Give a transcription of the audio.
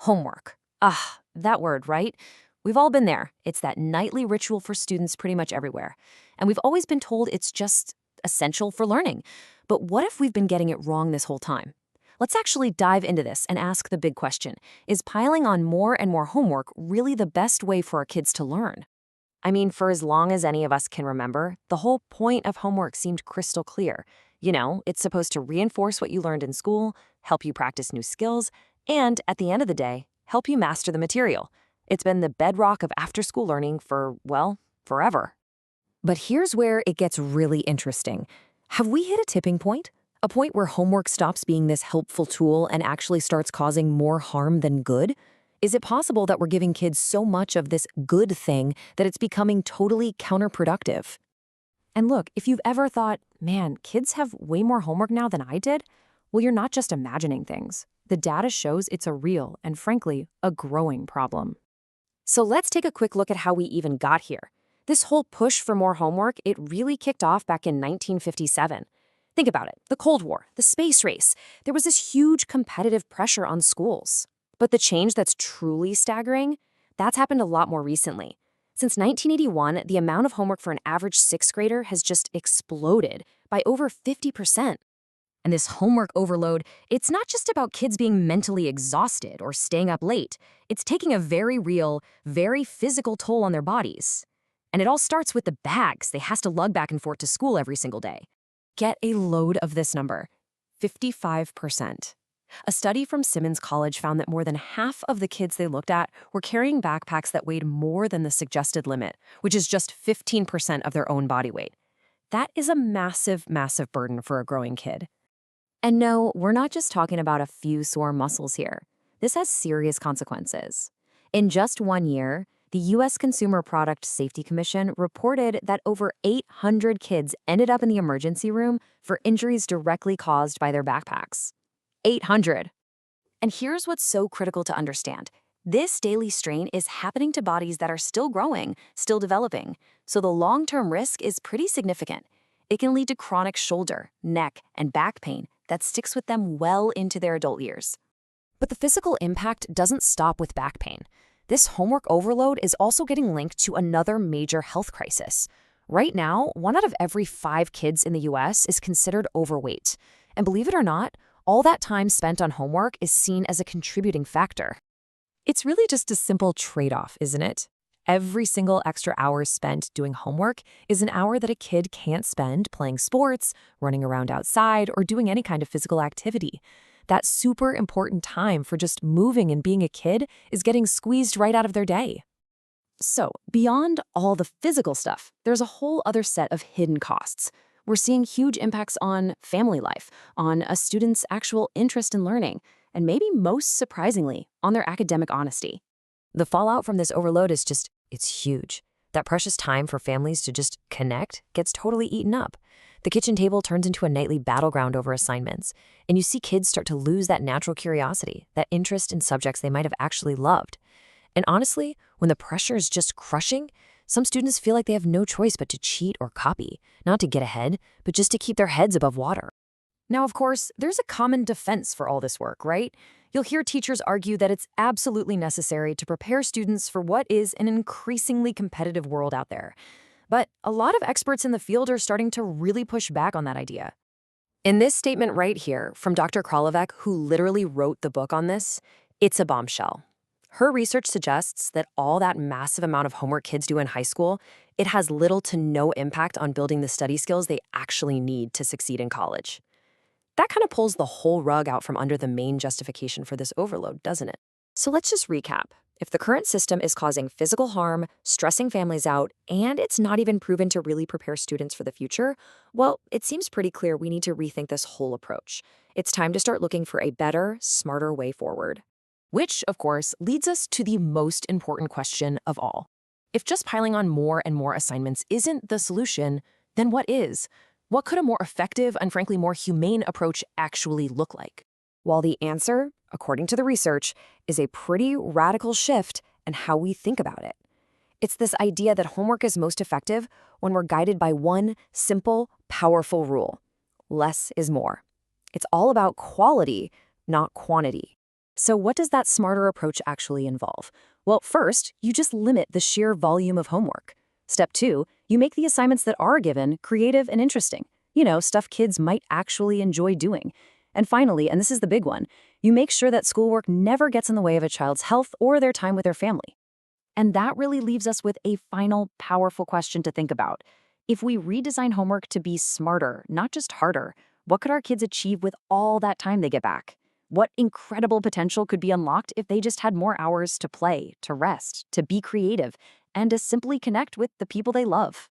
Homework. Ah, that word, right? We've all been there. It's that nightly ritual for students pretty much everywhere. And we've always been told it's just essential for learning. But what if we've been getting it wrong this whole time? Let's actually dive into this and ask the big question. Is piling on more and more homework really the best way for our kids to learn? I mean, for as long as any of us can remember, the whole point of homework seemed crystal clear. It's supposed to reinforce what you learned in school, help you practice new skills, and at the end of the day, help you master the material. It's been the bedrock of after-school learning for, well, forever. But here's where it gets really interesting. Have we hit a tipping point? A point where homework stops being this helpful tool and actually starts causing more harm than good? Is it possible that we're giving kids so much of this good thing that it's becoming totally counterproductive? And look, if you've ever thought, man, kids have way more homework now than I did, well, you're not just imagining things. The data shows it's a real and, frankly, a growing problem. So let's take a quick look at how we even got here. This whole push for more homework, it really kicked off back in 1957. Think about it, the Cold War, the space race. There was this huge competitive pressure on schools. But the change that's truly staggering, that's happened a lot more recently. Since 1981, the amount of homework for an average sixth grader has just exploded by over 50%. And this homework overload, it's not just about kids being mentally exhausted or staying up late. It's taking a very real, very physical toll on their bodies. And it all starts with the bags they has to lug back and forth to school every single day. Get a load of this number, 55%. A study from Simmons College found that more than half of the kids they looked at were carrying backpacks that weighed more than the suggested limit, which is just 15% of their own body weight. That is a massive, massive burden for a growing kid. And no, we're not just talking about a few sore muscles here. This has serious consequences. In just 1 year, the U.S. Consumer Product Safety Commission reported that over 800 kids ended up in the emergency room for injuries directly caused by their backpacks. 800. And here's what's so critical to understand. This daily strain is happening to bodies that are still growing, still developing, so the long-term risk is pretty significant. It can lead to chronic shoulder, neck, and back pain that sticks with them well into their adult years. But the physical impact doesn't stop with back pain. This homework overload is also getting linked to another major health crisis. Right now, 1 out of every 5 kids in the U.S. is considered overweight. And believe it or not, all that time spent on homework is seen as a contributing factor. It's really just a simple trade-off, isn't it? Every single extra hour spent doing homework is an hour that a kid can't spend playing sports, running around outside, or doing any kind of physical activity. That super important time for just moving and being a kid is getting squeezed right out of their day. So, beyond all the physical stuff, there's a whole other set of hidden costs. We're seeing huge impacts on family life, on a student's actual interest in learning, and maybe most surprisingly, on their academic honesty. The fallout from this overload is it's huge. That precious time for families to just connect gets totally eaten up. The kitchen table turns into a nightly battleground over assignments, and you see kids start to lose that natural curiosity, that interest in subjects they might have actually loved. And honestly, when the pressure is just crushing, some students feel like they have no choice but to cheat or copy, not to get ahead, but just to keep their heads above water. Now, of course, there's a common defense for all this work, right? You'll hear teachers argue that it's absolutely necessary to prepare students for what is an increasingly competitive world out there. But a lot of experts in the field are starting to really push back on that idea. In this statement right here from Dr. Kralovec, who literally wrote the book on this, it's a bombshell. Her research suggests that all that massive amount of homework kids do in high school, it has little to no impact on building the study skills they actually need to succeed in college. That kind of pulls the whole rug out from under the main justification for this overload, doesn't it? So let's just recap. If the current system is causing physical harm, stressing families out, and it's not even proven to really prepare students for the future, well, it seems pretty clear we need to rethink this whole approach. It's time to start looking for a better, smarter way forward. Which, of course, leads us to the most important question of all. If just piling on more and more assignments isn't the solution, then what is? What could a more effective and frankly more humane approach actually look like? While the answer, according to the research, is a pretty radical shift in how we think about it. It's this idea that homework is most effective when we're guided by one simple, powerful rule. Less is more. It's all about quality, not quantity. So what does that smarter approach actually involve? Well, first, you just limit the sheer volume of homework. Step 2, you make the assignments that are given creative and interesting. Stuff kids might actually enjoy doing. And finally, and this is the big one, you make sure that schoolwork never gets in the way of a child's health or their time with their family. And that really leaves us with a final, powerful question to think about. If we redesign homework to be smarter, not just harder, what could our kids achieve with all that time they get back? What incredible potential could be unlocked if they just had more hours to play, to rest, to be creative, and to simply connect with the people they love?